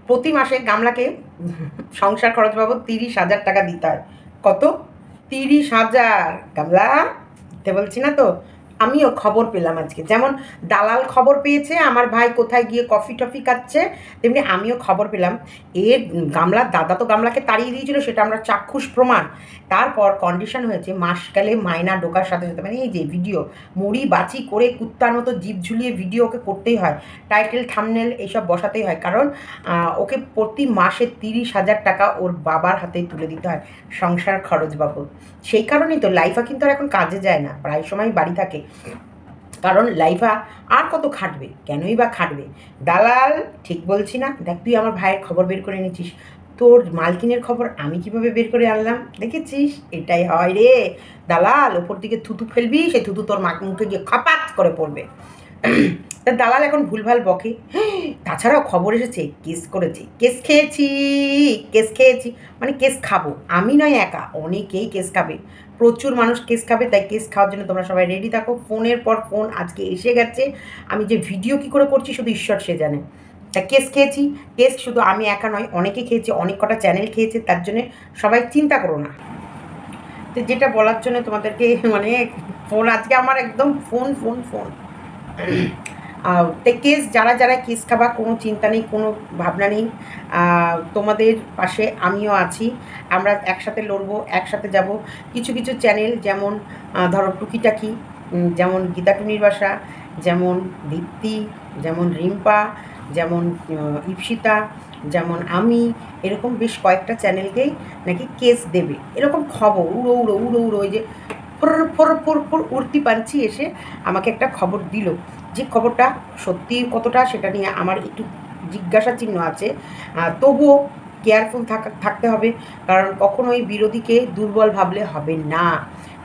প্রতি মাসে গামলাকে সংসার খরচ বাবদ 30,000 টাকা দিতে হয়। কত? 30,000। গামলা দিতে বলছি না তো। আমিও খবর পেলাম আজকে, যেমন দালাল খবর পেয়েছে আমার ভাই কোথায় গিয়ে কফি টফি খাচ্ছে, তেমনি আমিও খবর পেলাম এর গামলার দাদা তো গামলাকে তাড়িয়ে দিয়েছিল, সেটা আমরা চাক্ষুষ প্রমাণ। তারপর কন্ডিশন হয়েছে মাসকালে মাইনা ঢোকার সাথে সাথে, মানে এই যে ভিডিও মুড়ি বাচি করে কুত্তার মতো জিভ ঝুলিয়ে ভিডিও ওকে করতেই হয়, টাইটেল থাম্বনেল এইসব বসাতেই হয়, কারণ ওকে প্রতি মাসে 30,000 টাকা ওর বাবার হাতে তুলে দিতে হয় সংসার খরচ বাবদ। সেই কারণেই তো লাইফা কিন্তু আর এখন কাজে যায় না, প্রায় সময় বাড়ি থাকে, কারণ লাইফা আর কত খাটবে, কেনই বা খাটবে। দালাল ঠিক বলছি না? দেখ তুই আমার ভাইয়ের খবর বের করে নিচ্ছিস, তোর মালকিনের খবর আমি কিভাবে বের করে আনলাম দেখেছিস? এটাই হয় রে দালাল, ওপর দিকে থুতু ফেলবি, সেই থুতু তোর মুখে গিয়ে খাপাত করে পড়বে। তা দালাল এখন ভুলভাল বকে। তাছাড়াও খবর এসেছে কেস করেছে, কেস খেয়েছি, কেস খেয়েছি, মানে কেস খাবো আমি নয় একা, অনেকেই কেস খাবে, প্রচুর মানুষ কেস খাবে, তাই কেস খাওয়ার জন্য তোমরা সবাই রেডি থাকো। ফোনের পর ফোন আজকে এসে গেছে, আমি যে ভিডিও কী করে করছি শুধু ঈশ্বর সে জানে। তা কেস খেয়েছি, কেস শুধু আমি একা নয়, অনেকে খেয়েছে, অনেক কটা চ্যানেল খেয়েছে, তার জন্যে সবাই চিন্তা করো না। তো যেটা বলার জন্য তোমাদেরকে মানে ফোন আজকে আমার একদম ফোন ফোন ফোন। তো কেস যারা যারা কেস খাবা কোনো চিন্তা নেই, কোনো ভাবনা নেই, তোমাদের পাশে আমিও আছি, আমরা একসাথে লড়বো, একসাথে যাব। কিছু কিছু চ্যানেল যেমন ধরো টুকিটাকি, যেমন গীতাটুনির বাসা, যেমন দীপ্তি, যেমন রিম্পা, যেমন ইপসিতা, যেমন আমি, এরকম বেশ কয়েকটা চ্যানেলকেই নাকি কেস দেবে, এরকম খবর উড়ো উড়ো উড়ো উড়ো, ওই যে four four four four উড়তি Panji এসে আমাকে একটা খবর দিল, যে খবরটা সত্যি কতটা সেটা নিয়ে আমার একটু জিজ্ঞাসা চিহ্ন আছে। তবুও কেয়ারফুল থাকতে হবে, কারণ কখনোই বিরোধীকে দুর্বল ভাবলে হবে না।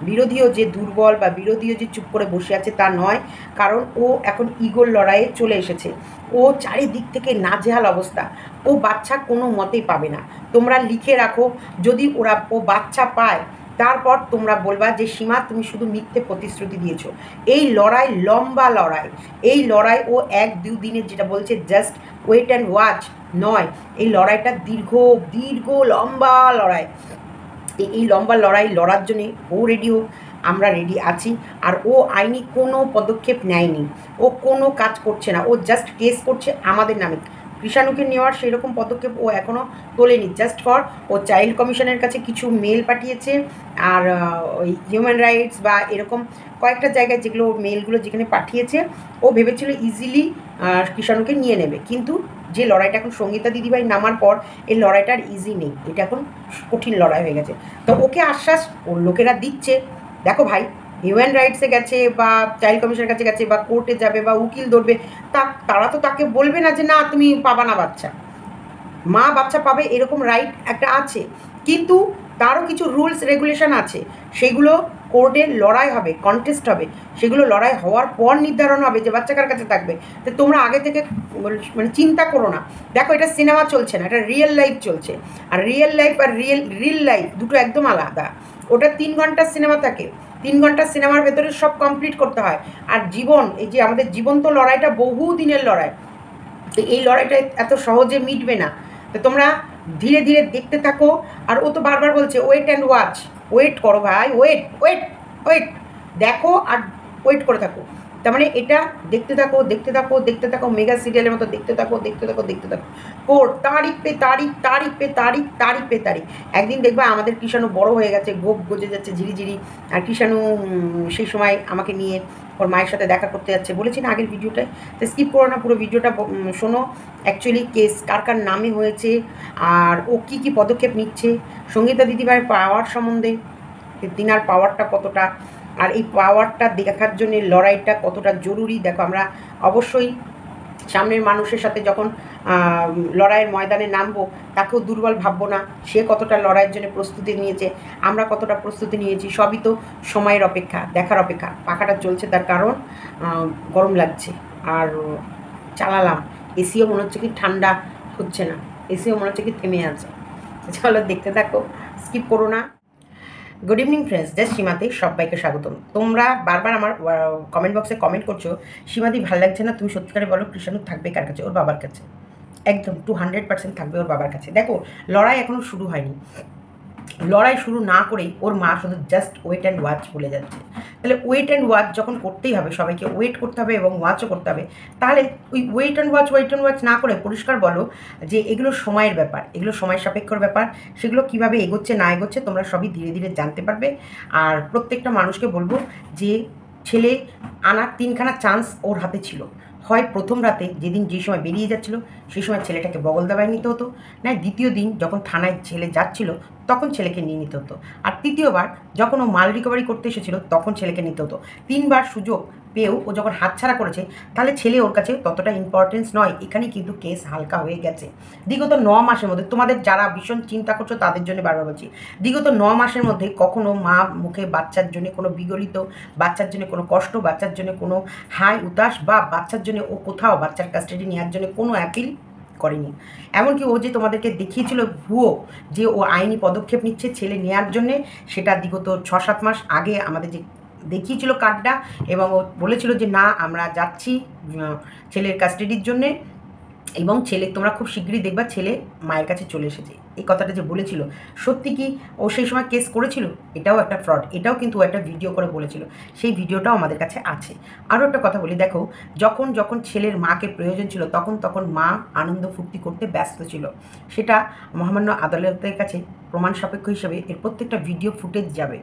বিরোধীও যে দুর্বল বা বিরোধীও যে চুপ করে বসে আছে তা নয়, কারণ ও এখন ইগোর লড়াইয়ে চলে এসেছে, ও চারিদিক থেকে নাজেহাল অবস্থা, ও বাচ্চা কোনো মতেই পাবে না। তোমরা লিখে রাখো, যদি ও বাচ্চা পায় তারপর তোমরা বলবা যে সীমা তুমি শুধু মিথ্যে প্রতিশ্রুতি দিয়েছো। এই লড়াই লম্বা লড়াই, এই লড়াই ও 1-2 দিনের যেটা বলছে জাস্ট ওয়েট অ্যান্ড ওয়াচ নয়, এই লড়াইটা দীর্ঘ দীর্ঘ লম্বা লড়াই। এই লম্বা লড়াই লড়ার জন্যে ও রেডি হোক, আমরা রেডি আছি। আর ও আইনি কোনো পদক্ষেপ নেয়নি, ও কোনো কাজ করছে না, ও জাস্ট কেস করছে আমাদের নামে। কৃষাণুকে নেওয়ার সেরকম পদক্ষেপ ও এখনও তোলেনি, জাস্ট ফর ও চাইল্ড কমিশনের কাছে কিছু মেল পাঠিয়েছে, আর ওই হিউম্যান রাইটস বা এরকম কয়েকটা জায়গায় যেগুলো মেলগুলো যেখানে পাঠিয়েছে, ও ভেবেছিল ইজিলি কৃষাণুকে নিয়ে নেবে, কিন্তু যে লড়াইটা এখন সঙ্গীতা দিদিভাই নামার পর এই লড়াইটা আর ইজি নেই, এটা এখন কঠিন লড়াই হয়ে গেছে। তো ওকে আশ্বাস ওর লোকেরা দিচ্ছে, দেখো ভাই হিউম্যান রাইটসে গেছে বা চাইল্ড কমিশনের কাছে গেছে বা কোর্টে যাবে বা উকিল ধরবে, তারা তো তাকে বলবে না যে না তুমি পাবা না বাচ্চা, মা বাচ্চা পাবে এরকম রাইট একটা আছে, কিন্তু তারও কিছু রুলস রেগুলেশন আছে, সেগুলো কোর্টে লড়াই হবে, কন্টেস্ট হবে, সেগুলো লড়াই হওয়ার পর নির্ধারণ হবে যে বাচ্চা কার কাছে থাকবে। তো তোমরা আগে থেকে মানে চিন্তা করো না, দেখো এটা সিনেমা চলছে না, এটা রিয়েল লাইফ চলছে, আর রিয়েল লাইফ আর রিয়েল লাইফ দুটো একদম আলাদা। ওটা 3 ঘন্টার সিনেমা থাকে, 3 ঘন্টার সিনেমার ভেতরে সব কমপ্লিট করতে হয়, আর জীবন, এই যে আমাদের জীবন্ত লড়াইটা বহু দিনের লড়াই, তো এই লড়াইটা এত সহজে মিটবে না। তো তোমরা ধীরে ধীরে দেখতে থাকো, আর ও তো বারবার বলছে ওয়েট অ্যান্ড ওয়াচ, ওয়েট করো ভাই, ওয়েট ওয়েট ওয়েট, দেখো আর ওয়েট করে থাকো। তার মানে এটা দেখতে থাকো দেখতে থাকো দেখতে থাকো, মেগা সিরিয়ালের মতো দেখতে থাকো দেখতে থাকো দেখতে থাকো, কোর্ট তারিখ পে তারিখ, তারিখ পে তারিখ, তারিখ পে তারিখ। একদিন দেখবা আমাদের কৃষাণু বড় হয়ে গেছে, গোপ গজে যাচ্ছে ঝিরিঝিরি, আর কৃষাণু সেই সময় আমাকে নিয়ে ওর মায়ের সাথে দেখা করতে যাচ্ছে, বলেছি না আগের ভিডিওটায়, তো স্কিপ করো না, পুরো ভিডিওটা শোনো। অ্যাকচুয়ালি কেস কার কার নামে হয়েছে, আর ও কী কী পদক্ষেপ নিচ্ছে, সঙ্গীতা দিদিভাইয়ের পাওয়ার সম্বন্ধে, তিনার পাওয়ারটা কতটা, আর এই পাওয়ারটা দেখার জন্য লড়াইটা কতটা জরুরি। দেখো আমরা অবশ্যই সামনের মানুষের সাথে যখন লড়াইয়ের ময়দানে নামবো, তাকেও দুর্বল ভাববো না, সে কতটা লড়াইয়ের জন্য প্রস্তুতি নিয়েছে, আমরা কতটা প্রস্তুতি নিয়েছি, সবই তো সময়ের অপেক্ষা, দেখার অপেক্ষা। পাখাটা চলছে তার কারণ গরম লাগছে, আর চালালাম এসিও মনে হচ্ছে কি ঠান্ডা হচ্ছে না, এসিও মনে হচ্ছে কি থেমে আছে। চলো দেখতে থাকো, স্কিপ করো না। গুড ইভিনিং ফ্রেন্ডস, জাস্ট সীমাতে সবাইকে স্বাগতম। তোমরা বারবার আমার কমেন্ট বক্সে কমেন্ট করছো, সীমাদি ভালো লাগছে না, তুমি সত্যিকারে বলো কৃষাণু থাকবে কার কাছে, ওর বাবার কাছে। একদম 200% থাকবে ওর বাবার কাছে। দেখো লড়াই এখনও শুরু হয়নি, লড়াই শুরু না করেই ওর মা শুধু জাস্ট ওয়েট অ্যান্ড ওয়াচ বলে যাচ্ছে। তাহলে ওয়েট অ্যান্ড ওয়াচ যখন করতেই হবে, সবাইকে ওয়েট করতে হবে এবং ওয়াচও করতে হবে, তাহলে ওই ওয়েট অ্যান্ড ওয়াচ না করে পরিষ্কার বলো যে এগুলো সময়ের ব্যাপার, এগুলো সময় সাপেক্ষর ব্যাপার, সেগুলো কীভাবে এগোচ্ছে না এগোচ্ছে তোমরা সবই ধীরে ধীরে জানতে পারবে। আর প্রত্যেকটা মানুষকে বলবো যে ছেলে আনার 3খানা চান্স ওর হাতে ছিল। হয় প্রথম রাতে যেদিন যে সময় বেরিয়ে যাচ্ছিলো সেই সময় ছেলেটাকে বগল দাবায় নিতে হতো, না দ্বিতীয় দিন যখন থানায় ছেলে যাচ্ছিল তখন ছেলেকে নিয়ে নিতে হতো, আর তৃতীয়বার যখন ও মাল রিকভারি করতে এসেছিলো তখন ছেলেকে নিতে হতো। 3বার সুযোগ পেয়েও ও যখন হাতছাড়া করেছে তাহলে ছেলে ওর কাছে ততটা ইম্পর্টেন্স নয়। এখানে কিন্তু কেস হালকা হয়ে গেছে। বিগত 9 মাসের মধ্যে তোমাদের যারা ভীষণ চিন্তা করছো তাদের জন্য বারবার বলছি, বিগত 9 মাসের মধ্যে কখনো মা মুখে বাচ্চার জন্য কোনো বিগলিত, বাচ্চার জন্য কোনো কষ্ট, বাচ্চার জন্য কোনো হাই উতাস বা বাচ্চার জন্য ও কোথাও বাচ্চার কাস্টাডি নেওয়ার জন্য কোনো অ্যাপিল করেনি। এমনকি ও যে তোমাদেরকে দেখিয়েছিল ভুয়ো যে ও আইনি পদক্ষেপ নিচ্ছে ছেলে নেওয়ার জন্যে, সেটা বিগত 6-7 মাস আগে আমাদের যে দেখিয়েছিল কার্ডটা, এবং ও বলেছিল যে না আমরা যাচ্ছি ছেলের কাস্টাডির জন্যে, এবং ছেলে তোমরা খুব শীঘ্রই দেখবা ছেলে মায়ের কাছে চলে এসেছে। এই কথাটা যে বলেছিল সত্যি কি ও সেই সময় কেস করেছিল? এটাও একটা ফ্রড, এটাও কিন্তু ও একটা ভিডিও করে বলেছিল, সেই ভিডিওটাও আমাদের কাছে আছে। আরও একটা কথা বলি, দেখো যখন যখন ছেলের মাকে প্রয়োজন ছিল তখন তখন মা আনন্দ ফুর্তি করতে ব্যস্ত ছিল, সেটা মহামান্য আদালতের কাছে প্রমাণ সাপেক্ষ হিসেবে এর প্রত্যেকটা ভিডিও ফুটেজ যাবে,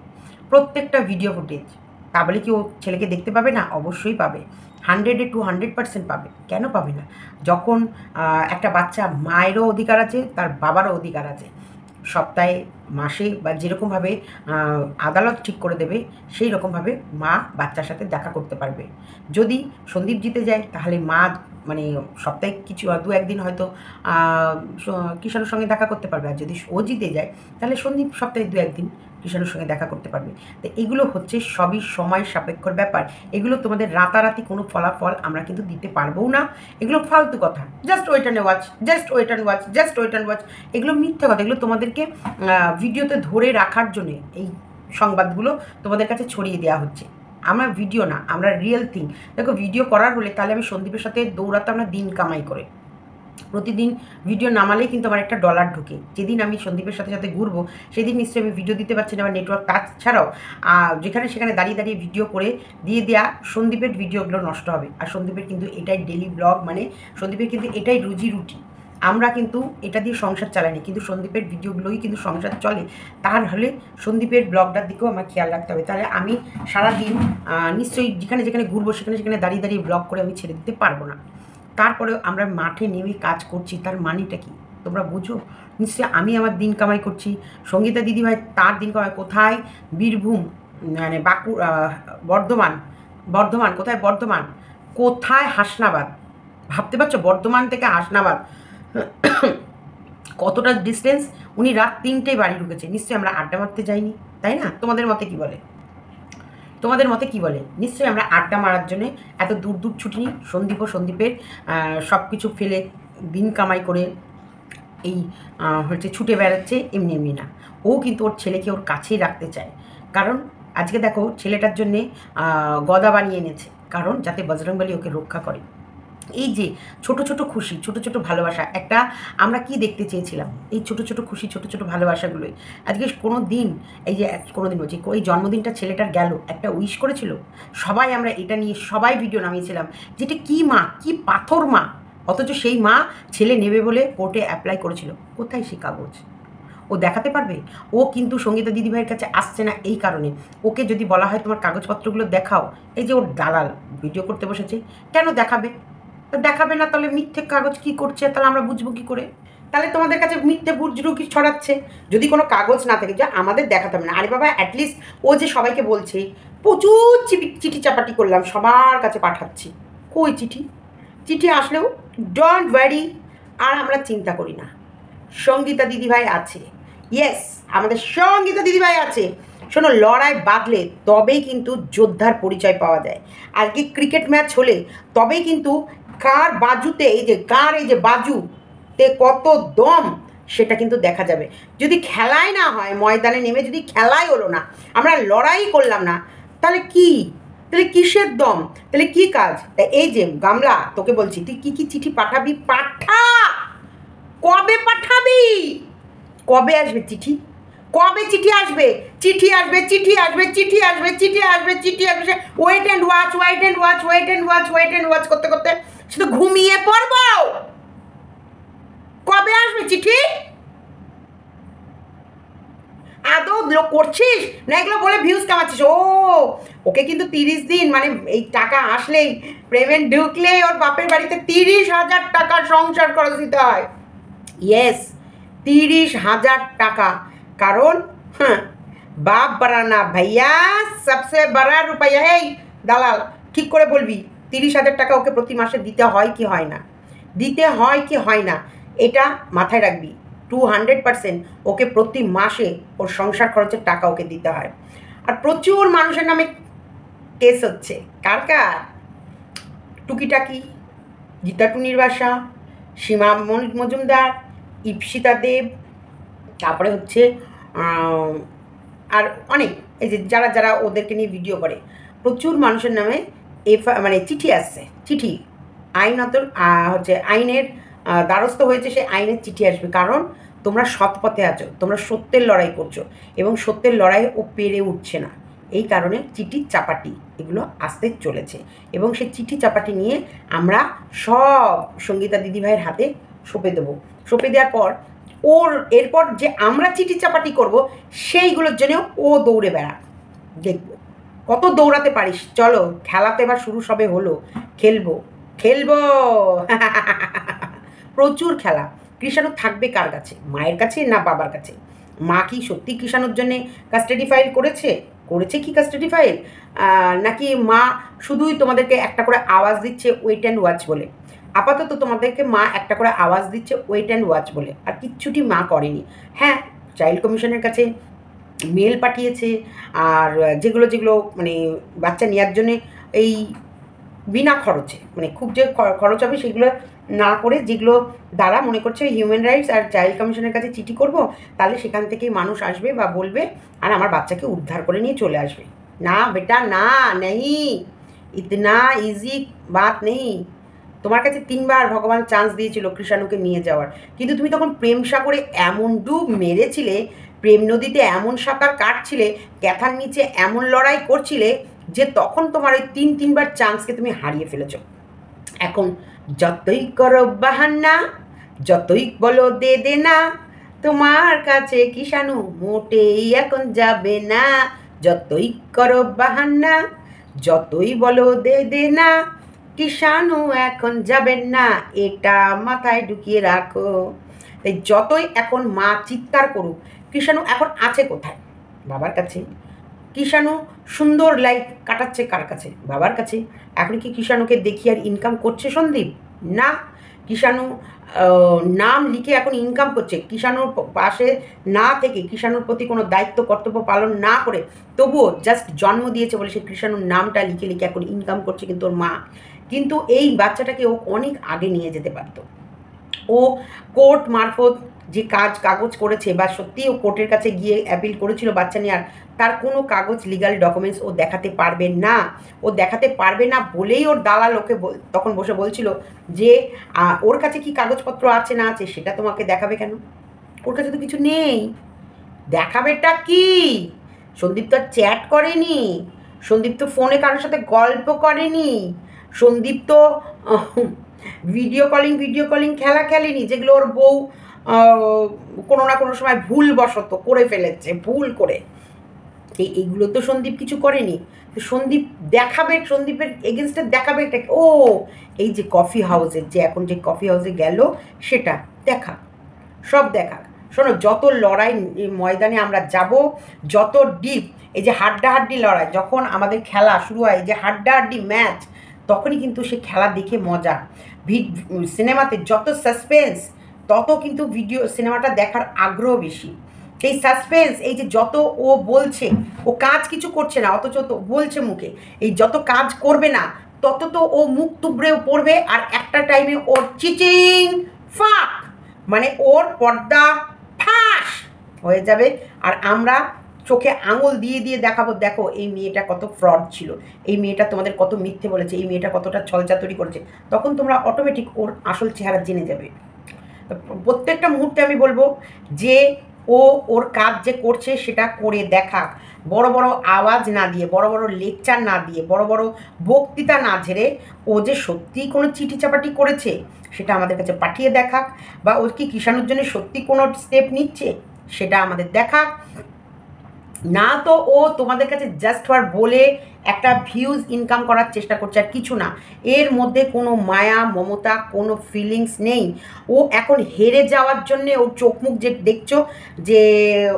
প্রত্যেকটা ভিডিও ফুটেজ। তা বলে কি ও ছেলেকে দেখতে পাবে না? অবশ্যই পাবে, 100-এ 200% পাবে। কেন পাবে না? যখন একটা বাচ্চা মায়েরও অধিকার আছে, তার বাবারও অধিকার আছে। সপ্তাহে, মাসে বা যেরকমভাবে আদালত ঠিক করে দেবে সেই রকমভাবে মা বাচ্চার সাথে দেখা করতে পারবে। যদি সন্দীপ জিতে যায় তাহলে মা মানে সপ্তাহে কিছু 2-1 দিন হয়তো কিষাণুর সঙ্গে দেখা করতে পারবে, আর যদি ও জিতে যায় তাহলে সন্দীপ সপ্তাহে 2-1 দিন কিষাণুর সঙ্গে দেখা করতে পারবে। তো এগুলো হচ্ছে সবই সময় সাপেক্ষর ব্যাপার। এগুলো তোমাদের রাতারাতি কোনো ফলাফল আমরা কিন্তু দিতে পারবও না। এগুলো ফালতু কথা, just wait and watch, just wait and watch, just wait and watch, এগুলো মিথ্যা কথা। এগুলো তোমাদেরকে ভিডিওতে ধরে রাখার জন্যে এই সংবাদগুলো তোমাদের কাছে ছড়িয়ে দেওয়া হচ্ছে। আমরা ভিডিও না, আমরা রিয়েল থিং। দেখো ভিডিও করার হলে তাহলে আমি সন্দীপের সাথে দৌড়াতাম না দিন কামাই করে, প্রতিদিন ভিডিও নামালেই কিন্তু আমার একটা ডলার ঢোকে। যেদিন আমি সন্দীপের সাথে সাথে ঘুরবো সেদিন নিশ্চয়ই আমি ভিডিও দিতে পারছি না, আমার নেটওয়ার্ক তাছাড়াও যেখানে সেখানে দাঁড়িয়ে দাঁড়িয়ে ভিডিও করে দিয়ে দেওয়া সন্দীপের ভিডিওগুলো নষ্ট হবে। আর সন্দীপের কিন্তু এটাই ডেলি ব্লগ, মানে সন্দীপের কিন্তু এটাই রুজি রুটি। আমরা কিন্তু এটা দিয়ে সংসার চালাইনি, কিন্তু সন্দীপের ভিডিওগুলোই কিন্তু সংসার চলে। তাহলে সন্দীপের ব্লগটার দিকেও আমার খেয়াল রাখতে হবে। তাহলে আমি সারাদিন নিশ্চয়ই যেখানে যেখানে ঘুরবো সেখানে সেখানে দাঁড়িয়ে দাঁড়িয়ে ব্লগ করে আমি ছেড়ে দিতে পারবো না। তারপরেও আমরা মাঠে নেমে কাজ করছি, তার মানেটা কি তোমরা বুঝো? নিশ্চয়ই আমি আমার দিন কামাই করছি, সঙ্গীতা দিদিভাই তার দিন কামাই কোথায়? বীরভূম, মানে বর্ধমান, বর্ধমান কোথায়? বর্ধমান কোথায়? হাসনাবাদ। ভাবতে পারছো বর্ধমান থেকে হাসনাবাদ কতটা ডিস্টেন্স? উনি রাত 3টেয় বাড়ি ঢুকেছে। নিশ্চয়ই আমরা আড্ডা মারতে যাইনি, তাই না? তোমাদের মতে কি বলে? তোমাদের মতে কি বলে? নিশ্চয়ই আমরা আড্ডা মারার জন্যে এত দূর দূর ছুটি নিই। সন্দীপের সব কিছু ফেলে দিন কামাই করে এই হচ্ছে ছুটে বেড়াচ্ছে, এমনি এমনি না। ও কিন্তু ওর ছেলেকে ওর কাছেই রাখতে চায়। কারণ আজকে দেখো ছেলেটার জন্যে গদা বানিয়ে এনেছে, কারণ যাতে বজরংবলী ওকে রক্ষা করে। এই যে ছোট ছোট খুশি, ছোট ছোট ভালোবাসা, একটা আমরা কি দেখতে চেয়েছিলাম? এই ছোট ছোট খুশি, ছোট ছোট ভালোবাসাগুলোই। আজকে কোনো দিন, এই যে কোনো দিন বলছি, ওই জন্মদিনটা ছেলেটার গেল, একটা উইশ করেছিল সবাই, আমরা এটা নিয়ে সবাই ভিডিও নামিয়েছিলাম যেটা কি মা, কি পাথর মা, অথচ সেই মা ছেলে নেবে বলে কোর্টে অ্যাপ্লাই করেছিল। কোথায় সেই কাগজ? ও দেখাতে পারবে? ও কিন্তু সঙ্গীতা দিদিভাইয়ের কাছে আসছে না এই কারণে। ওকে যদি বলা হয় তোমার কাগজপত্রগুলো দেখাও, এই যে ওর দালাল ভিডিও করতে বসেছে, কেন দেখাবে? দেখাবে না, তাহলে মিথ্যে কাগজ কি করছে? তাহলে আমরা বুঝবো কি করে? তাহলে তোমাদের কাছে মিথ্যে বুজরুকি ছড়াচ্ছে। যদি কোনো কাগজ না থাকে যে আমাদের দেখাতে হবে না। আরে বাবা, অ্যাটলিস্ট ও যে সবাইকে বলছে প্রচুর চিঠি চাপাটি করলাম, সবার কাছে পাঠাচ্ছি, কই চিঠি? চিঠি আসলেও ডোন্ট ওয়ারি, আর আমরা চিন্তা করি না। সঙ্গীতা দিদিভাই আছে, ইয়েস আমাদের সঙ্গীতা দিদিভাই আছে। শোনো, লড়াই বাঁধলে তবেই কিন্তু যোদ্ধার পরিচয় পাওয়া যায়। আজকে ক্রিকেট ম্যাচ হলে তবেই কিন্তু কার বাজুতে, এই যে বাজুতে কত দম সেটা কিন্তু দেখা যাবে। যদি খেলাই না হয়, ময়দানে নেমে যদি খেলাই হলো না, আমরা লড়াই করলাম না, তাহলে কি? তাহলে কিসের দম? তাহলে কি কাজ? এই যে গামলা, তোকে বলছি তুই কি কি চিঠি পাঠাবি, পাঠা। কবে পাঠাবি? কবে আসবে চিঠি? কবে চিঠি আসবে? চিঠি আসবে, চিঠি আসবে, চিঠি আসবে, চিঠি আসবে, চিঠি আসবে। Wait and watch, wait and watch, wait and watch, wait and watch করতে করতে শুধু ঘুমিয়ে পড়বো। কবে আসবে চিঠি? আদৌ করছিস না এগুলো বলে ভিউজ কামাচ্ছিস? ওকে কিন্তু 30 দিন মানে এই টাকা আসলেই, পেমেন্ট ঢুকলেই ওর বাপের বাড়িতে 30,000 টাকার সংসার খরচ দিতে হয়। ইয়েস, 30,000 টাকা। কারণ বাপ বাড়ানা ভাইয়া সবসে বড়া রুপাইয়া। এই দালাল, ঠিক করে বলবি 30,000 টাকা ওকে প্রতি মাসে দিতে হয় কি হয় না? দিতে হয় কি হয় না এটা মাথায় রাখবি। 200% ওকে প্রতি মাসে ওর সংসার খরচের টাকা ওকে দিতে হয়। আর প্রচুর মানুষের নামে কেস হচ্ছে। কার কার? টুকিটাকি, গীতা টুনির বাসা, সীমা মজুমদার, ইপসিতা দেব, তারপরে হচ্ছে আর অনেক, এই যে যারা যারা ওদেরকে নিয়ে ভিডিও করে, প্রচুর মানুষের নামে মানে চিঠি আসছে। চিঠি আইনত হচ্ছে আইনের দ্বারস্থ হয়েছে, সে আইনের চিঠি আসবে। কারণ তোমরা সৎ পথে আছো, তোমরা সত্যের লড়াই করছো, এবং সত্যের লড়াই ও পেরে উঠছে না। এই কারণে চিঠি চাপাটি এগুলো আসতে চলেছে, এবং সেই চিঠি চাপাটি নিয়ে আমরা সব সঙ্গীতা দিদিভাইয়ের হাতে সঁপে দেবো। সঁপে দেওয়ার পর ওর এরপর যে আমরা চিঠি চাপাটি করব, সেইগুলোর জন্য ও দৌড়ে বেড়াক। দেখবো কত দৌড়াতে পারিস। চলো, খেলাতে এবার শুরু সবে হলো। খেলবো খেলবো প্রচুর খেলা। কৃষাণু থাকবে কার কাছে? মায়ের কাছে না বাবার কাছে? মা কি সত্যি কৃষাণুর জন্যে কাস্টাডি ফাইল করেছে? করেছে কি কাস্টাডি ফাইল? নাকি মা শুধুই তোমাদেরকে একটা করে আওয়াজ দিচ্ছে ওয়েট অ্যান্ড ওয়াচ বলে? আপাতত তোমাদেরকে মা একটা করে আওয়াজ দিচ্ছে ওয়েট অ্যান্ড ওয়াচ বলে, আর কিচ্ছুটি মা করেনি। হ্যাঁ, চাইল্ড কমিশনের কাছে মেল পাঠিয়েছে, আর যেগুলো যেগুলো মানে বাচ্চা নেওয়ার জন্যে এই বিনা খরচে, মানে খুব যে খরচ হবে সেগুলো না করে, যেগুলো দ্বারা মনে করছে হিউম্যান রাইটস আর চাইল্ড কমিশনের কাছে চিঠি করব, তাহলে সেখান থেকেই মানুষ আসবে বা বলবে, আর আমার বাচ্চাকে উদ্ধার করে নিয়ে চলে আসবে। না বেটা না, নেই, ইতনা ইজি বাত নেই। তোমার কাছে 3বার ভগবান চান্স দিয়েছিল কৃষাণুকে নিয়ে যাওয়ার, কিন্তু তুমি তখন প্রেম সাগরে এমন ডুব মেরেছিলে, প্রেম নদীতে এমন সাঁতার কাটছিলে, ক্যাথার নিচে এমন লড়াই করছিলে, যে তখন তোমার ওই 3বার চান্সকে তুমি হারিয়ে ফেলেছ। এখন যতই করো বাহান্না, যতই বলো দে দে না, তোমার কাছে কৃষাণু মোটেই এখন যাবে না। যতই করো বাহান্না, যতই বলো দে দে না, কৃষাণু এখন যাবেন না, এটা মাথায় ঢুকিয়ে রাখো। তাই যতই এখন মা চিৎকার করুক, কৃষাণু এখন আছে কোথায়? বাবার কাছে। কৃষাণু সুন্দর লাইফ কাটাচ্ছে কার কাছে? বাবার কাছে। এখন কি কৃষাণুকে দেখি আর ইনকাম করছে সন্দীপ? না, কৃষাণু নাম লিখে এখন ইনকাম করছে। কৃষাণুর পাশে না থেকে, কৃষাণুর প্রতি কোনো দায়িত্ব কর্তব্য পালন না করে, তবুও জাস্ট জন্ম দিয়েছে বলে সে কৃষাণুর নামটা লিখে লিখে এখন ইনকাম করছে কিন্তু ওর মা। কিন্তু এই বাচ্চাটাকে ও অনেক আগে নিয়ে যেতে পারত। ও কোর্ট মারফত যে কাগজ করেছে, বা সত্যি ও কোর্টের কাছে গিয়ে অ্যাপিল করেছিল বাচ্চা নেওয়ার, তার কোনো কাগজ লিগাল ডকুমেন্টস ও দেখাতে পারবে না। ও দেখাতে পারবে না বলেই ওর দালাল ওকে তখন বসে বলছিল যে ওর কাছে কি কাগজপত্র আছে না আছে সেটা তোমাকে দেখাবে কেন? ওর কাছে তো কিছু নেই, দেখাবেটা কি? সন্দীপ তো চ্যাট করেনি, সন্দীপ তো ফোনে কারোর সাথে গল্প করেনি, সন্দীপ তো ভিডিও কলিং খেলা খেলেনি, যেগুলো ওর বউ কোনো না কোনো সময় ভুলবশত করে ফেলেছে, ভুল করে। এইগুলো তো সন্দীপ কিছু করেনি। তো সন্দীপ দেখাবে, সন্দীপের এগেনস্টে দেখাবে এটা। ও এই যে কফি হাউসের, যে এখন যে কফি হাউসে গেল, সেটা দেখা, সব দেখা। শোনো, যত লড়াই ময়দানে আমরা যাব, যত ডিপ, এই যে হাড্ডাহাড্ডি লড়াই, যখন আমাদের খেলা শুরু হয়, যে হাড্ডাহাড্ডি ম্যাচ, তখনই কিন্তু সে খেলা দেখে মজা। সিনেমাতে যত সাসপেন্স, তত কিন্তু সিনেমাটা দেখার আগ্রহ বেশি। এই সাসপেন্স, এই যে যত ও বলছে, ও কাজ কিছু করছে না, অথচ তো বলছে মুখে, এই যত কাজ করবে না, তত তো ও মুখ তুবড়েও পড়বে, আর একটা টাইমে ওর চিচিং ফাক, মানে ওর পর্দা ফাঁস হয়ে যাবে। আর আমরা চোখে আঙুল দিয়ে দিয়ে দেখাবো, দেখো এই মেয়েটা কত ফ্রড ছিল, এই মেয়েটা তোমাদের কত মিথ্যে বলেছে, এই মেয়েটা কতটা ছলচাতুরি করেছে। তখন তোমরা অটোমেটিক ওর আসল চেহারা জেনে যাবে। প্রত্যেকটা মুহূর্তে আমি বলবো যে ও ওর কাজ যে করছে সেটা করে দেখাক, বড় বড় আওয়াজ না দিয়ে, বড় বড় লেকচার না দিয়ে, বড় বড় বক্তৃতা না ঝেড়ে ও যে সত্যিই কোনো চিঠি চাপাটি করেছে সেটা আমাদের কাছে পাঠিয়ে দেখাক, বা ও কি কিষাণুর জন্য সত্যি কোনো স্টেপ নিচ্ছে সেটা আমাদের দেখাক। না তো ও তোমাদের কাছে জাস্ট ফর বলে একটা ভিউজ ইনকাম করার চেষ্টা করছে, আর কিছু না। এর মধ্যে কোনো মায়া মমতা কোনো ফিলিংস নেই। ও এখন হেরে যাওয়ার জন্যে ওর চোখ মুখ যে দেখছো, যে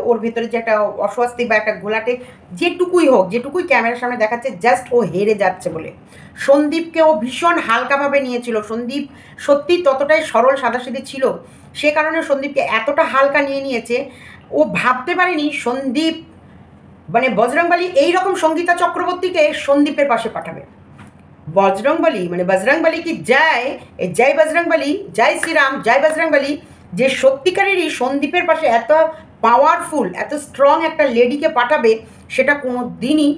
ওর ভেতরে যে একটা অস্বস্তি বা একটা ঘোলাটে যেটুকুই হোক, যেটুকুই ক্যামেরার সামনে দেখাচ্ছে, জাস্ট ও হেরে যাচ্ছে বলে। সন্দীপকে ও ভীষণ হালকাভাবে নিয়েছিল। সন্দীপ সত্যি ততটাই সরল সাদাসিধে ছিল, সে কারণে সন্দীপকে এতটা হালকা নিয়ে নিয়েছে। ও ভাবতে পারেনি সন্দীপ মানে বজরংবলী এইরকম সঙ্গীতা চক্রবর্তীকে সন্দীপের পাশে পাঠাবে। বজরংবলী মানে বজরংবলী কি জয়, জয় বজরংবলী, জয় শ্রীরাম, জয় বজরংবলী। যে সত্যিকারেরই সন্দীপের পাশে এত পাওয়ারফুল এত স্ট্রং একটা লেডিকে পাঠাবে সেটা কোনো দিনই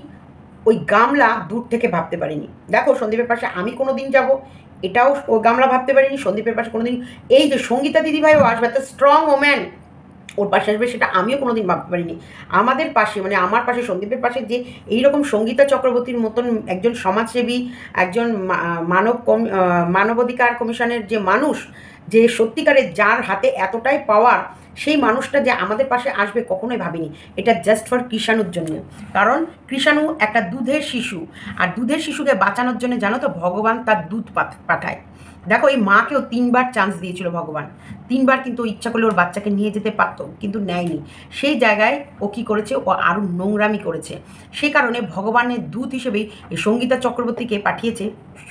ওই গামলা দূর থেকে ভাবতে পারিনি। দেখো সন্দীপের পাশে আমি কোনো দিন যাবো এটাও ও গামলা ভাবতে পারিনি। সন্দীপের পাশে কোনো দিন এই যে সঙ্গীতা দিদিভাইও আসবে, এত স্ট্রং ওম্যান ওর পাশে আসবে সেটা আমিও কোনো দিন ভাবতে পারিনি। আমাদের পাশে মানে আমার পাশে সন্দীপের পাশে যে এইরকম সঙ্গীতা চক্রবর্তীর মতন একজন সমাজসেবী, একজন মানবাধিকার কমিশনের যে মানুষ, যে সত্যিকারের যার হাতে এতটাই পাওয়ার, সেই মানুষটা যে আমাদের পাশে আসবে কখনোই ভাবিনি। এটা জাস্ট ফর কৃষাণুর জন্য। কারণ কৃষাণু একটা দুধের শিশু, আর দুধের শিশুকে বাঁচানোর জন্য জানো তো ভগবান তার দুধ পাঠায়। দেখো এই মাকেও 3বার চান্স দিয়েছিল ভগবান, 3বার কিন্তু ইচ্ছা করলে ওর বাচ্চাকে নিয়ে যেতে পারত, কিন্তু নেয়নি। সেই জায়গায় ও কী করেছে, ও আরও নোংরামি করেছে। সে কারণে ভগবানের দূত হিসেবেই এই সঙ্গীতা চক্রবর্তীকে পাঠিয়েছে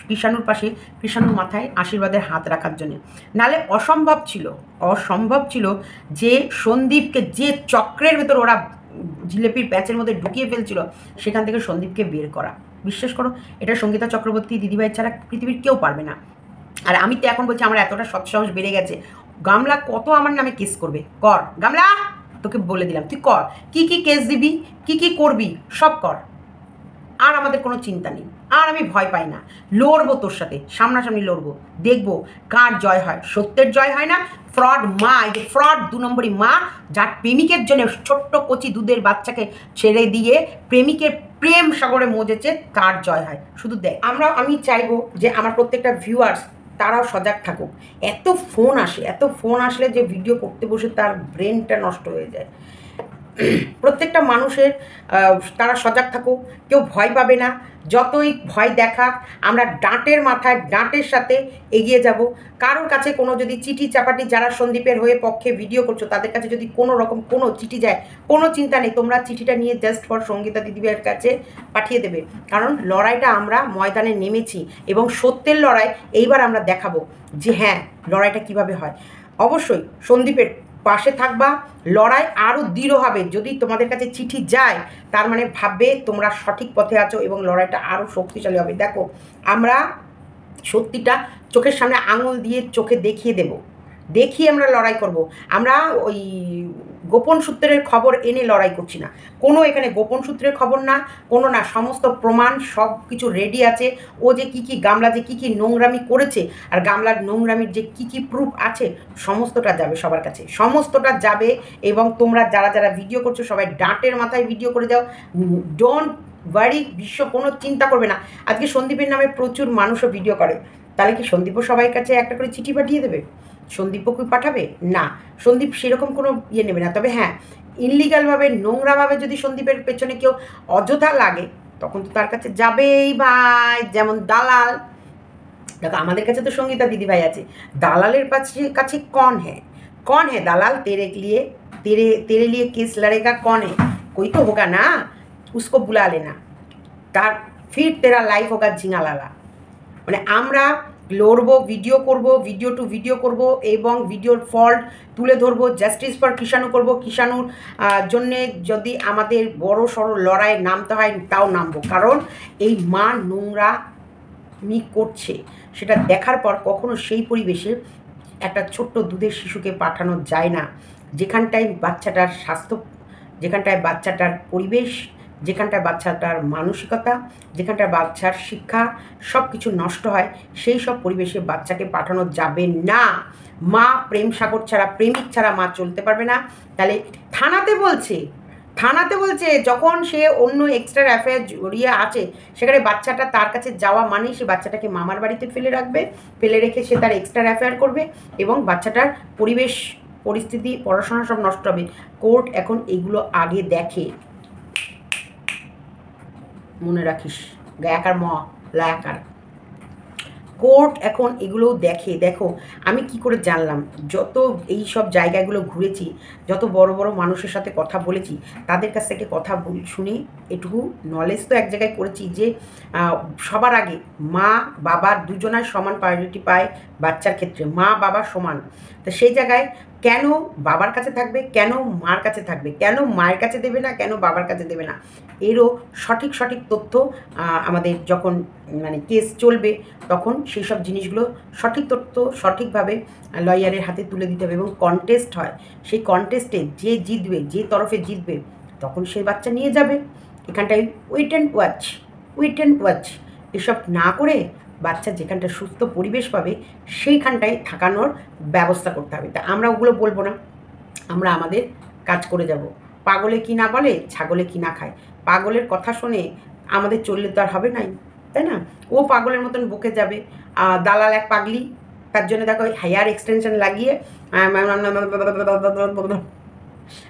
কৃষাণুর পাশে, কৃষাণুর মাথায় আশীর্বাদের হাত রাখার জন্যে। নালে অসম্ভব ছিল যে সন্দীপকে যে চক্রের ভেতর ওরা জিলেপির প্যাচের মধ্যে ঢুকিয়ে ফেলছিল সেখান থেকে সন্দীপকে বের করা। বিশ্বাস করো এটা সঙ্গীতা চক্রবর্তী দিদিভাই ছাড়া পৃথিবীর কেউ পারবে না। আর আমি তো এখন বলছি আমার এতটা সৎসাহস বেড়ে গেছে, গামলা কত আমার নামে কেস করবে, কর গামলা, তোকে বলে দিলাম তুই কর, কি কি কেস দিবি, কি কি করবি সব কর। আর আমাদের কোনো চিন্তা নেই, আর আমি ভয় পাই না। লড়বো তোর সাথে, সামনাসামনি লড়বো, দেখবো কার জয় হয়। সত্যের জয় হয় না, ফ্রড মা, এই যে ফ্রড 2 নম্বরই মা, যার প্রেমিকের জন্য ছোট্ট কচি দুধের বাচ্চাকে ছেড়ে দিয়ে প্রেমিকের প্রেম সাগরে মজেছে, তার জয় হয়। শুধু দেখ আমি চাইবো যে আমার প্রত্যেকটা ভিউয়ার্স তারাও সজাগ থাকুক। এত ফোন আসলে যে ভিডিও করতে বসে তার ব্রেনটা নষ্ট হয়ে যায়। প্রত্যেকটা মানুষের তারা সজাগ থাকুক, কেউ ভয় পাবে না। যতই ভয় দেখাক আমরা ডাঁটের মাথায় ডাঁটের সাথে এগিয়ে যাব। কারোর কাছে কোনো যদি চিঠি চাপাটি, যারা সন্দীপের হয়ে পক্ষে ভিডিও করছো তাদের কাছে যদি কোনো রকম কোনো চিঠি যায়, কোনো চিন্তা নেই, তোমরা চিঠিটা নিয়ে জাস্ট ফর সঙ্গীতা দিদিভাইয়ের কাছে পাঠিয়ে দেবে। কারণ লড়াইটা আমরা ময়দানে নেমেছি এবং সত্যের লড়াই এইবার আমরা দেখাবো যে হ্যাঁ লড়াইটা কিভাবে হয়। অবশ্যই সন্দীপের পাশে থাকবা, লড়াই আরও দৃঢ় হবে। যদি তোমাদের কাছে চিঠি যায় তার মানে ভাববে তোমরা সঠিক পথে আছো এবং লড়াইটা আরও শক্তিশালী হবে। দেখো আমরা সত্যিটা চোখের সামনে আঙুল দিয়ে চোখে দেখিয়ে দেব, দেখিয়ে আমরা লড়াই করব। আমরা ওই গোপন সূত্রের খবর এনে লড়াই করছি না, কোনো এখানে গোপন সূত্রের খবর না, কোনো না, সমস্ত প্রমাণ সব কিছু রেডি আছে। ও যে কী কী গামলা যে কী কী নোংরামি করেছে আর গামলার নোংরামির যে কী কী প্রুফ আছে সমস্তটা যাবে সবার কাছে, সমস্তটা যাবে। এবং তোমরা যারা যারা ভিডিও করছো সবাই ডাঁটের মাথায় ভিডিও করে যাও, ডোন্ট ওয়ারি, কোনো চিন্তা করবে না। আজকে সন্দীপের নামে প্রচুর মানুষও ভিডিও করে, তাহলে কি সন্দীপও সবাই কাছে একটা করে চিঠি পাঠিয়ে দেবে? সন্দীপও কি পাঠাবে না? সন্দীপ সেরকম কোনো ইয়ে নেবে না। তবে হ্যাঁ ইনলিগালভাবে নোংরাভাবে যদি সন্দীপের পেছনে কেউ অযথা লাগে তখন তো তার কাছে যাবেই ভাই, যেমন দালাল। দেখো আমাদের কাছে তো সঙ্গীতা দিদিভাই আছে, দালালের কাছে कौन है दालाल, तेरे लिए केस लड़ेगा कौन है, कोई तो होगा ना, उसको बुला लेना, फिर तेरा लाइफ होगा झिंगालाला। মানে আমরা লড়বো, ভিডিও করব, ভিডিও টু ভিডিও করব এবং ভিডিওর ফল্ট তুলে ধরবো, জাস্টিস ফর কৃষাণু করব। কৃষাণুর জন্যে যদি আমাদের বড় সড়ো লড়াই নামতে হয় তাও নামবো, কারণ এই মা নোংরামি করছে সেটা দেখার পর কখনো সেই পরিবেশে একটা ছোট্ট দুধের শিশুকে পাঠানো যায় না, যেখানটায় বাচ্চাটার স্বাস্থ্য, যেখানটায় বাচ্চাটার পরিবেশ যেখানটায় বাচ্চাটার মানসিকতা, যেখানটার বাচ্চার শিক্ষা সব কিছু নষ্ট হয়, সেই সব পরিবেশে বাচ্চাকে পাঠানো যাবে না। মা প্রেম সাগর ছাড়া, প্রেমিক ছাড়া মা চলতে পারবে না। তাহলে থানাতে বলছে যখন সে অন্য এক্সট্রা অ্যাফেয়ার জড়িয়ে আছে, সেখানে বাচ্চাটা তার কাছে যাওয়া মানেই সে বাচ্চাটাকে মামার বাড়িতে ফেলে রেখে সে তার এক্সট্রা অ্যাফেয়ার করবে এবং বাচ্চাটার পরিবেশ পরিস্থিতি পড়াশোনা সব নষ্ট হবে। কোর্ট এখন এগুলো আগে দেখে, মনে রাখিস, গায়াকার ম লায়াকার। কোর্ট এখন এগুলোও দেখে। দেখো আমি কি করে জানলাম, যত এই সব জায়গাগুলো ঘুরেছি, যত বড় বড় মানুষের সাথে কথা বলেছি, তাদের কাছ থেকে কথা শুনে এটুকু নলেজ তো এক জায়গায় করেছি যে সবার আগে মা বাবার দুজনার সমান প্রায়োরিটি পায় বাচ্চার ক্ষেত্রে, মা বাবা সমান। তো সেই জায়গায় কেন বাবার কাছে থাকবে, কেন মার কাছে থাকবে, কেন মায়ের কাছে দেবে না, কেন বাবার কাছে দেবে না, এরও সঠিক তথ্য আমাদের যখন মানে কেস চলবে তখন সেই সব জিনিসগুলো সঠিক তথ্য সঠিকভাবে লয়ারের হাতে তুলে দিতে হবে এবং কন্টেস্ট হয়। সেই কন্টেস্টে যে জিতবে, যে তরফে জিতবে, তখন সেই বাচ্চা নিয়ে যাবে। এখানটায় ওয়েট অ্যান্ড ওয়াচ এসব না করে বাচ্চা যেখানটা সুস্থ পরিবেশ পাবে সেইখানটায় থাকানোর ব্যবস্থা করতে হবে। তা আমরা ওগুলো বলবো না, আমরা আমাদের কাজ করে যাব। পাগলে কি না বলে, ছাগলে কি না খায়। পাগলের কথা শুনে আমাদের চললে তো আর হবে নাই, তাই না? ও পাগলের মতন বকে যাবে। দালাল এক পাগলি, তার জন্য দেখো হেয়ার এক্সটেনশন লাগিয়ে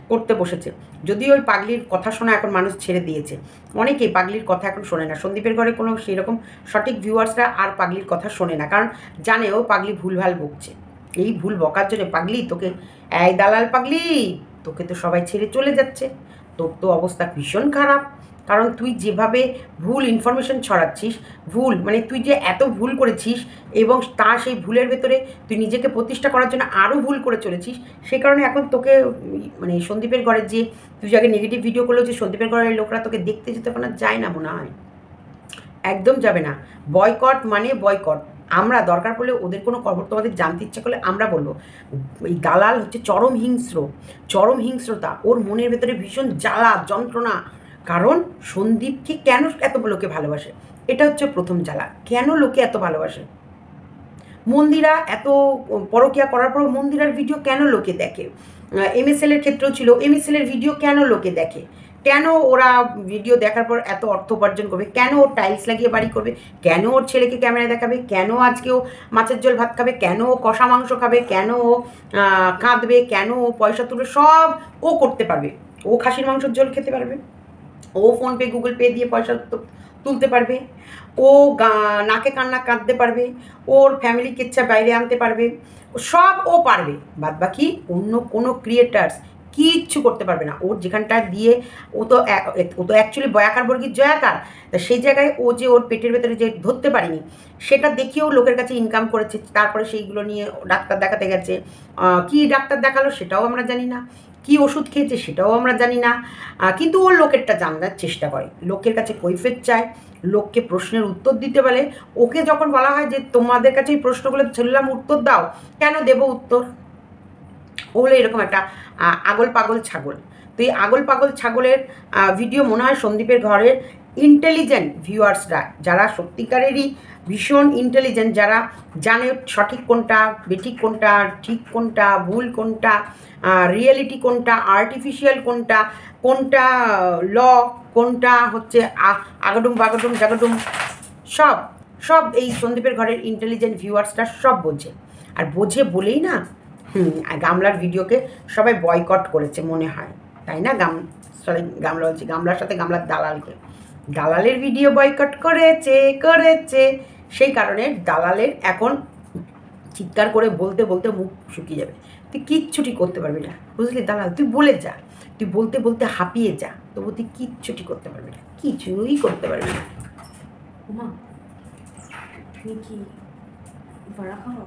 করতে বসেছে। যদিও ওই পাগলির কথা শোনা এখন মানুষ ছেড়ে দিয়েছে, অনেকেই পাগলির কথা এখন শোনে না। সন্দীপের ঘরে কোনো সেরকম সঠিক ভিউয়ার্সরা আর পাগলির কথা শোনে না, কারণ জানে ও পাগলি ভুলভাল বকছে। এই ভুল বকার জন্য পাগলি তোকে, এই দালাল পাগলি, তোকে তো সবাই ছেড়ে চলে যাচ্ছে। তোর তো অবস্থা ভীষণ খারাপ, কারণ তুই যেভাবে ভুল ইনফরমেশন ছড়াচ্ছিস, ভুল মানে তুই যে এত ভুল করেছিস এবং তার সেই ভুলের ভেতরে তুই নিজেকে প্রতিষ্ঠা করার জন্য আরও ভুল করে চলেছিস, সেই কারণে এখন তোকে মানে সন্দীপের ঘরের যে তুই যে আগে নেগেটিভ ভিডিও করলো যে সন্দীপের ঘরের লোকরা তোকে দেখতে যেতে পারে না, যায় না মনে হয়, একদম যাবে না। বয়কট মানে বয়কট। আমরা দরকার পড়লে ওদের কোনো খবর তোমাদের জানতে ইচ্ছা করলে আমরা বলবো। এই দালাল হচ্ছে চরম হিংস্রতা, ওর মনের ভেতরে ভীষণ জ্বালা যন্ত্রণা। কারণ সন্দীপকে কেন এত লোকে ভালোবাসে, এটা হচ্ছে প্রথম জ্বালা। কেন লোকে এত ভালোবাসে, মন্দিরা এত পরকিয়া করার পর মন্দিরার ভিডিও কেন লোকে দেখে, MSL এর ক্ষেত্রেও ছিল, MSL এর ভিডিও কেন লোকে দেখে, কেন ওরা ভিডিও দেখার পর এত অর্থ উপার্জন করবে, কেন ওর টাইলস লাগিয়ে বাড়ি করবে, কেন ওর ছেলেকে ক্যামেরায় দেখাবে, কেন আজকে ও মাছের ঝোল ভাত খাবে, কেন ও কষা মাংস খাবে, কেন ও কাঁদবে, কেন ও পয়সা তুলবে, সব ও করতে পারবে। ও খাসির মাংসের ঝোল খেতে পারবে, ও ফোনপে গুগল পে দিয়ে পয়সা তুলতে পারবে, ও নাকে কান্না কাঁদতে পারবে, ওর ফ্যামিলি কিচ্ছা বাইরে আনতে পারবে, সব ও পারবে। বাদ বাকি অন্য কোনো ক্রিয়েটার্স কিচ্ছু করতে পারবে না। ওর যেখানটা দিয়ে ও তো অ্যাকচুয়ালি বয়াকার বর্গীর জয়াকার, তা সেই জায়গায় ও যে ওর পেটের ভেতরে যে ধরতে পারিনি, সেটা দেখিয়েও লোকের কাছে ইনকাম করেছে। তারপরে সেইগুলো নিয়ে ডাক্তার দেখাতে গেছে, কি ডাক্তার দেখালো সেটাও আমরা জানি না, কি ওষুধ খেয়েছে সেটাও আমরা জানি না, কিন্তু ও লোকেরটা জানার চেষ্টা করে, লোকের কাছে কৈফিয়ত চায়, লোককে প্রশ্নের উত্তর দিতে বলে। ওকে যখন বলা হয় যে তোমাদের কাছে এই প্রশ্নগুলো ছিলাম উত্তর দাও, কেন দেব উত্তর, ও হলো এরকম একটা আগল পাগল ছাগল। তো এই আগল পাগল ছাগলের ভিডিও মনে হয় সন্দীপের ঘরের ইন্টেলিজেন্ট ভিউয়ার্সরা, যারা সত্যিকারেরই ভীষণ ইন্টেলিজেন্ট, যারা জানে সঠিক কোনটা, বেঠিক কোনটা, ঠিক কোনটা, ভুল কোনটা, রিয়েলিটি কোনটা, আর্টিফিশিয়াল কোনটা, কোনটা ল, কোনটা হচ্ছে আগাডুম বাগাডুম জাগাডুম, সব এই সন্দীপের ঘরের ইন্টেলিজেন্ট ভিউয়ার্সরা সব বোঝে। আর বোঝে বলেই না গামলার ভিডিওকে সবাই বয়কট করেছে মনে হয়, তাই না? গামলা বলছি, গামলার সাথে গামলার দালালের ভিডিও বয়কট করেছে। সেই কারণে দালালের এখন চিৎকার করে বলতে বলতে মুখ শুকিয়ে যাবে। তুই কিচ্ছুটি করতে পারবি না, বুঝলি দালাল? তুই বলে যা, তুই বলতে বলতে হাঁপিয়ে যা, তবু তুই কিচ্ছুটি করতে পারবি না, কিছুই করতে পারবি না। মা তুমি কি বড়া খাও?